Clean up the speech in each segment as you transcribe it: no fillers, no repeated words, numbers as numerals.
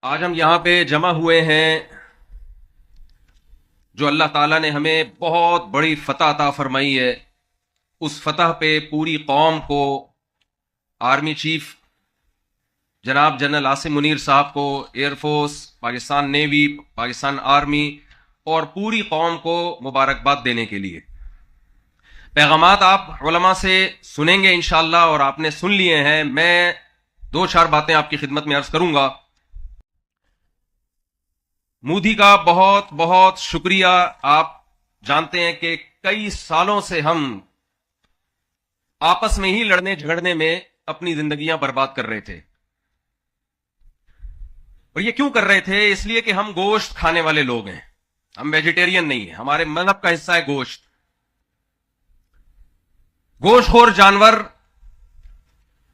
آج ہم یہاں پہ جمع ہوئے ہیں جو اللہ تعالیٰ نے ہمیں بہت بڑی فتح عطا فرمائی ہے. اس فتح پہ پوری قوم کو، آرمی چیف جناب جنرل عاصم منیر صاحب کو، air force, Pakistan navy, Pakistan army اور پوری قوم کو مبارکباد دینے کے لیے. پیغامات آپ علماء سے سنیں گے انشاءاللہ، اور آپ نے سن لیے ہیں. میں دو چار باتیں آپ کی خدمت میں عرض کروں گا. مودی کا بہت بہت شکریہ. آپ جانتے ہیں کہ کئی سالوں سے ہم آپس میں ہی لڑنے جھگڑنے میں اپنی زندگیاں برباد کر رہے تھے. اور یہ کیوں کر رہے تھے؟ اس لیے کہ ہم گوشت کھانے والے لوگ ہیں. ہم ویجیٹیرین نہیں ہیں. ہمارے مذہب کا حصہ ہے گوشت. گوشت خور جانور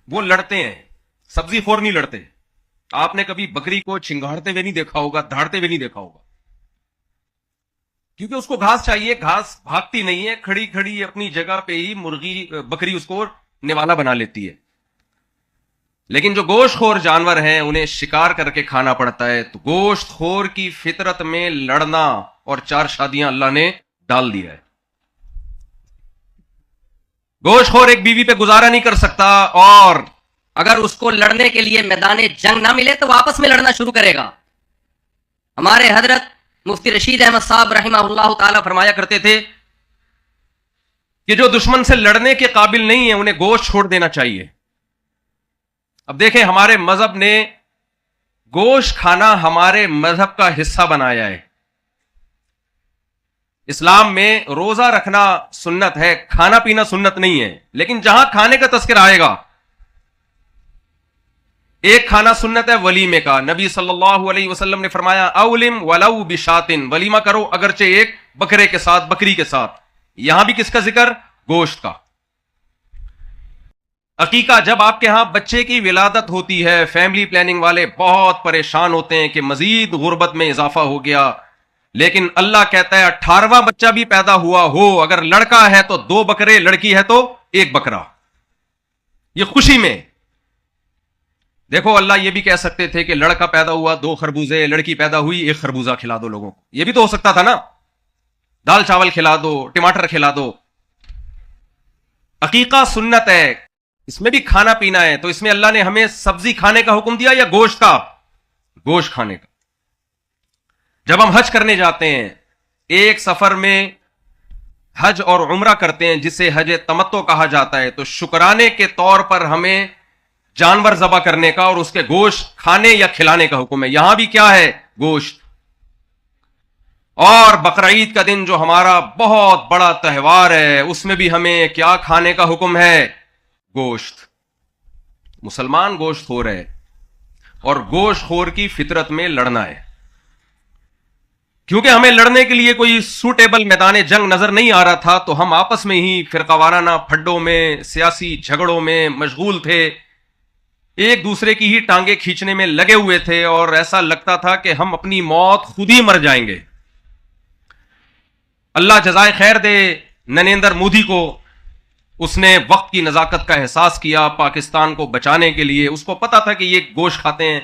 وہ لڑتے ہیں، سبزی خور نہیں لڑتے. آپ نے کبھی بکری کو چنگاڑتے ہوئے نہیں دیکھا ہوگا، دھاڑتے ہوئے نہیں دیکھا ہوگا، کیونکہ اس کو گھاس چاہیے. گھاس بھاگتی نہیں ہے، کھڑی کھڑی اپنی جگہ پہ ہی بکری اس کو نوالا بنا لیتی ہے. لیکن جو گوشت خور جانور ہیں انہیں شکار کر کے کھانا پڑتا ہے. تو گوشت خور کی فطرت میں لڑنا اور چار شادیاں اللہ نے ڈال دیا ہے. گوشت خور ایک بیوی پہ گزارا نہیں کر سکتا، اور اگر اس کو لڑنے کے لیے میدان جنگ نہ ملے تو واپس میں لڑنا شروع کرے گا. ہمارے حضرت مفتی رشید احمد صاحب رحمہ اللہ تعالی فرمایا کرتے تھے کہ جو دشمن سے لڑنے کے قابل نہیں ہے انہیں گوشت چھوڑ دینا چاہیے. اب دیکھیں، ہمارے مذہب نے گوشت کھانا ہمارے مذہب کا حصہ بنایا ہے. اسلام میں روزہ رکھنا سنت ہے، کھانا پینا سنت نہیں ہے. لیکن جہاں کھانے کا تذکرہ آئے گا، ایک کھانا سنت ہے ولیمے کا. نبی صلی اللہ علیہ وسلم نے فرمایا اولم ولو بشاتن، ولیمہ کرو اگرچہ ایک بکرے کے ساتھ، بکری کے ساتھ. یہاں بھی کس کا ذکر؟ گوشت کا. عقیقہ، جب آپ کے ہاں بچے کی ولادت ہوتی ہے، فیملی پلاننگ والے بہت پریشان ہوتے ہیں کہ مزید غربت میں اضافہ ہو گیا. لیکن اللہ کہتا ہے 18واں بچہ بھی پیدا ہوا ہو، اگر لڑکا ہے تو 2 بکرے، لڑکی ہے تو 1 بکرا. یہ خوشی میں. دیکھو، اللہ یہ بھی کہہ سکتے تھے کہ لڑکا پیدا ہوا 2 خربوزے، لڑکی پیدا ہوئی 1 خربوزہ کھلا دو لوگوں کو. یہ بھی تو ہو سکتا تھا نا. دال چاول کھلا دو، ٹماٹر کھلا دو. عقیقہ سنت ہے، اس میں بھی کھانا پینا ہے. تو اس میں اللہ نے ہمیں سبزی کھانے کا حکم دیا یا گوشت کا؟ گوشت کھانے کا. جب ہم حج کرنے جاتے ہیں، ایک سفر میں حج اور عمرہ کرتے ہیں جسے حج تمتع کہا جاتا ہے، تو شکرانے کے طور پر ہمیں جانور ذبح کرنے کا اور اس کے گوشت کھانے یا کھلانے کا حکم ہے. یہاں بھی کیا ہے؟ گوشت. اور بقرعید کا دن جو ہمارا بہت بڑا تہوار ہے، اس میں بھی ہمیں کیا کھانے کا حکم ہے؟ گوشت. مسلمان گوشت خور ہے، اور گوشت خور کی فطرت میں لڑنا ہے. کیونکہ ہمیں لڑنے کے لیے کوئی سوٹیبل میدان جنگ نظر نہیں آ رہا تھا، تو ہم آپس میں ہی فرقہ وارانہ پھڈوں میں، سیاسی جھگڑوں میں مشغول تھے. ایک دوسرے کی ہی ٹانگیں کھینچنے میں لگے ہوئے تھے، اور ایسا لگتا تھا کہ ہم اپنی موت خود ہی مر جائیں گے. اللہ جزائے خیر دے نریندر مودی کو. اس نے وقت کی نزاکت کا احساس کیا پاکستان کو بچانے کے لیے. اس کو پتا تھا کہ یہ گوشت کھاتے ہیں،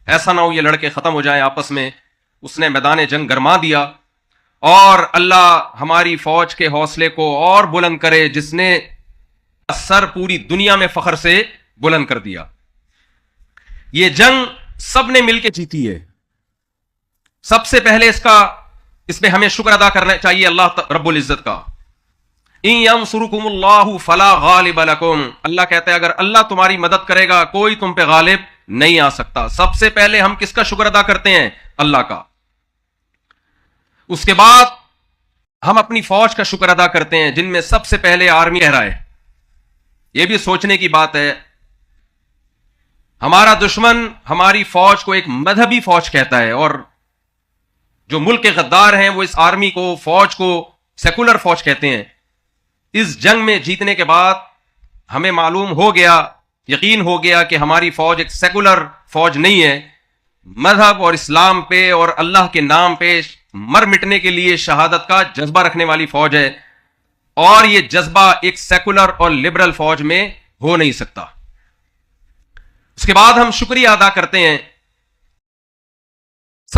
ایسا نہ ہو یہ لڑکے ختم ہو جائیں آپس میں. اس نے میدان جنگ گرما دیا. اور اللہ ہماری فوج کے حوصلے کو اور بلند کرے، جس نے سر پوری دنیا میں فخر سے بلند کر دیا. یہ جنگ سب نے مل کے جیتی ہے. سب سے پہلے اس میں ہمیں شکر ادا کرنا چاہیے اللہ رب العزت کا. ان ینصرکم اللہ فلا غالب لکم. اللہ کہتا ہے اگر اللہ تمہاری مدد کرے گا کوئی تم پہ غالب نہیں آ سکتا. سب سے پہلے ہم کس کا شکر ادا کرتے ہیں؟ اللہ کا. اس کے بعد ہم اپنی فوج کا شکر ادا کرتے ہیں، جن میں سب سے پہلے آرمی رہا ہے. یہ بھی سوچنے کی بات ہے، ہمارا دشمن ہماری فوج کو ایک مذہبی فوج کہتا ہے، اور جو ملک کے غدار ہیں وہ اس آرمی کو، فوج کو سیکولر فوج کہتے ہیں. اس جنگ میں جیتنے کے بعد ہمیں معلوم ہو گیا، یقین ہو گیا کہ ہماری فوج ایک سیکولر فوج نہیں ہے. مذہب اور اسلام پہ اور اللہ کے نام پہ مر مٹنے کے لیے شہادت کا جذبہ رکھنے والی فوج ہے، اور یہ جذبہ ایک سیکولر اور لبرل فوج میں ہو نہیں سکتا. اس کے بعد ہم شکریہ ادا کرتے ہیں